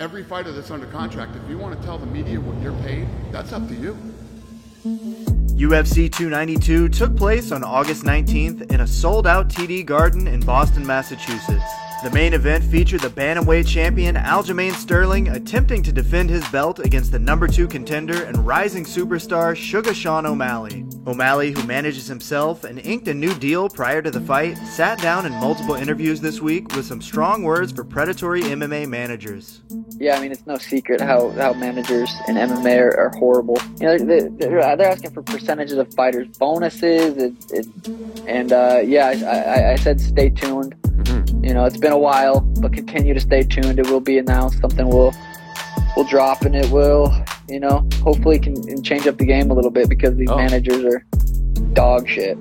Every fighter that's under contract, if you want to tell the media what you're paid, that's up to you. UFC 292 took place on August 19th in a sold-out TD Garden in Boston, Massachusetts. The main event featured the bantamweight champion Aljamain Sterling attempting to defend his belt against the number 2 contender and rising superstar Sugar Sean O'Malley. O'Malley, who manages himself and inked a new deal prior to the fight, sat down in multiple interviews this week with some strong words for predatory MMA managers. Yeah, I mean, it's no secret how managers in MMA are horrible. You know, they're asking for percentages of fighters' bonuses, I said stay tuned. You know, it's been a while, but continue to stay tuned. It will be announced. Something will drop, and it will, you know, hopefully can change up the game a little bit because these managers are dog shit.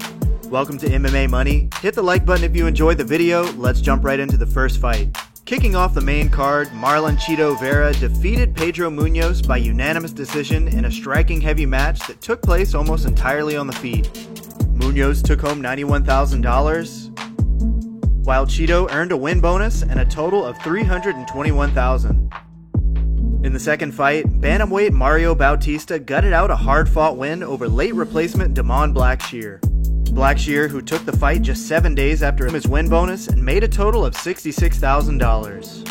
Welcome to MMA Money. Hit the like button if you enjoyed the video. Let's jump right into the first fight. Kicking off the main card, Marlon Chito Vera defeated Pedro Munhoz by unanimous decision in a striking heavy match that took place almost entirely on the feet. Munhoz took home $91,000, while Chito earned a win bonus and a total of $321,000. In the second fight, bantamweight Mario Bautista gutted out a hard-fought win over late replacement Damon Blackshear. Blackshear, who took the fight just 7 days after his win bonus and made a total of $66,000.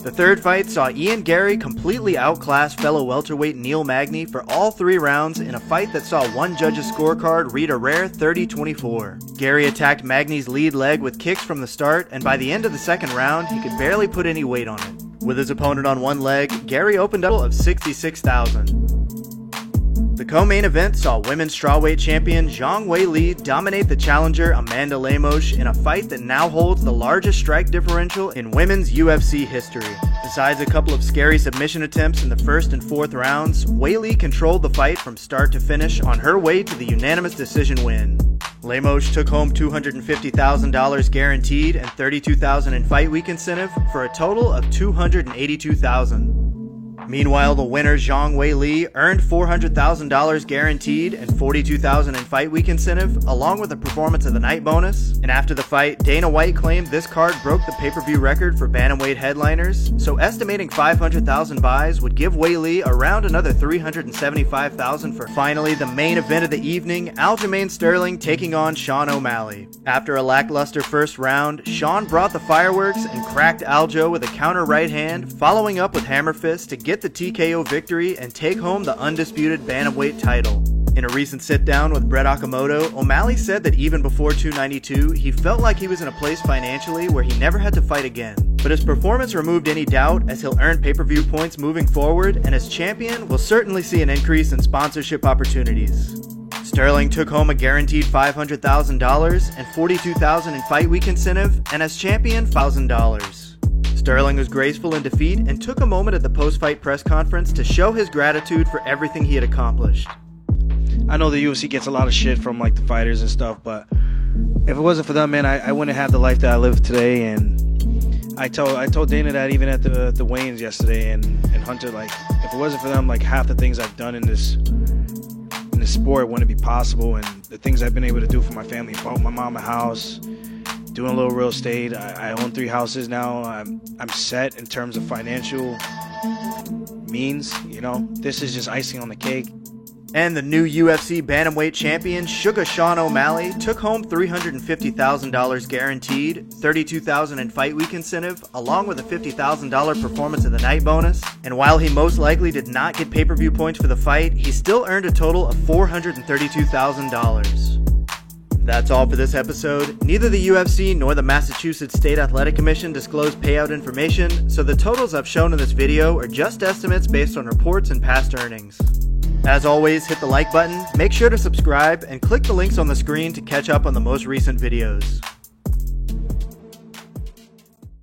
The third fight saw Ian Garry completely outclass fellow welterweight Neil Magny for all 3 rounds in a fight that saw one judge's scorecard read a rare 30-24. Garry attacked Magny's lead leg with kicks from the start, and by the end of the second round, he could barely put any weight on it. With his opponent on one leg, Garry opened up of $66,000. The co-main event saw women's strawweight champion Zhang Weili dominate the challenger Amanda Lemos in a fight that now holds the largest strike differential in women's UFC history. Besides a couple of scary submission attempts in the first and fourth rounds, Weili controlled the fight from start to finish on her way to the unanimous decision win. Lemos took home $250,000 guaranteed and $32,000 in fight week incentive for a total of $282,000. Meanwhile, the winner Zhang Weili earned $400,000 guaranteed and $42,000 in fight week incentive, along with a performance of the night bonus. And after the fight, Dana White claimed this card broke the pay-per-view record for bantamweight headliners, so estimating 500,000 buys would give Weili around another $375,000 for finally the main event of the evening, Aljamain Sterling taking on Sean O'Malley. After a lackluster first round, Sean brought the fireworks and cracked Aljo with a counter right hand, following up with hammer fist to get the TKO victory and take home the undisputed bantamweight title. In a recent sit-down with Brett Okamoto, O'Malley said that even before 292, he felt like he was in a place financially where he never had to fight again. But his performance removed any doubt, as he'll earn pay-per-view points moving forward, and as champion will certainly see an increase in sponsorship opportunities. Sterling took home a guaranteed $500,000 and $42,000 in fight week incentive, and as champion, $1,000. Sterling was graceful in defeat and took a moment at the post-fight press conference to show his gratitude for everything he had accomplished. I know the UFC gets a lot of shit from like the fighters and stuff, but if it wasn't for them, man, I wouldn't have the life that I live today. And I told Dana that even at the weigh-ins yesterday, and Hunter, like, if it wasn't for them, like, half the things I've done in this sport wouldn't be possible, and the things I've been able to do for my family, bought my mom a house, doing a little real estate. I own 3 houses now. I'm set in terms of financial means. You know, this is just icing on the cake. And the new UFC bantamweight champion Sugar Sean O'Malley took home $350,000 guaranteed, $32,000 in fight week incentive, along with a $50,000 performance of the night bonus. And while he most likely did not get pay-per-view points for the fight, he still earned a total of $432,000. That's all for this episode. Neither the UFC nor the Massachusetts State Athletic Commission disclosed payout information, so the totals I've shown in this video are just estimates based on reports and past earnings. As always, hit the like button, make sure to subscribe, and click the links on the screen to catch up on the most recent videos.